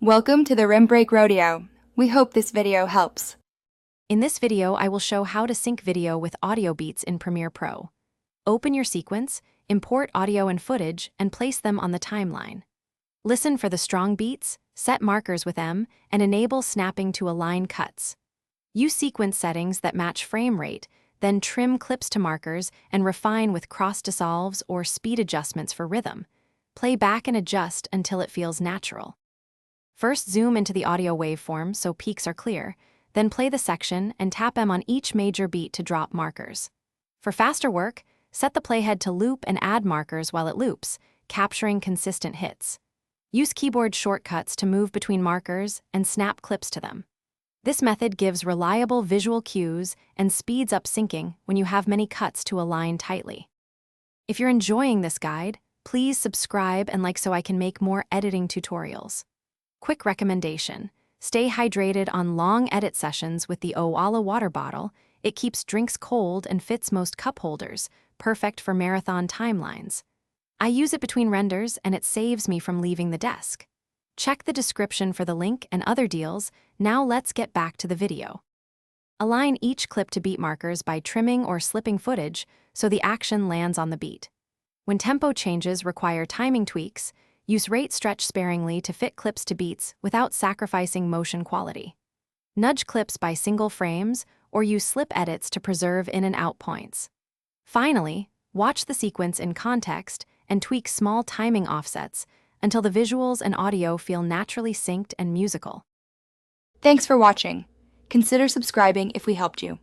Welcome to the Rim Break Rodeo. We hope this video helps. In this video, I will show how to sync video with audio beats in Premiere Pro. Open your sequence, import audio and footage, and place them on the timeline. Listen for the strong beats, set markers with M, and enable snapping to align cuts. Use sequence settings that match frame rate, then trim clips to markers and refine with cross dissolves or speed adjustments for rhythm. Play back and adjust until it feels natural. First, zoom into the audio waveform so peaks are clear, then play the section and tap M on each major beat to drop markers. For faster work, set the playhead to loop and add markers while it loops, capturing consistent hits. Use keyboard shortcuts to move between markers and snap clips to them. This method gives reliable visual cues and speeds up syncing when you have many cuts to align tightly. If you're enjoying this guide, please subscribe and like so I can make more editing tutorials. Quick recommendation: stay hydrated on long edit sessions with the Owala water bottle. It keeps drinks cold and fits most cup holders, perfect for marathon timelines. I use it between renders and it saves me from leaving the desk. Check the description for the link and other deals. Now let's get back to the video. Align each clip to beat markers by trimming or slipping footage so the action lands on the beat. When tempo changes require timing tweaks, use rate stretch sparingly to fit clips to beats without sacrificing motion quality. Nudge clips by single frames or use slip edits to preserve in and out points. Finally, watch the sequence in context and tweak small timing offsets until the visuals and audio feel naturally synced and musical. Thanks for watching. Consider subscribing if we helped you.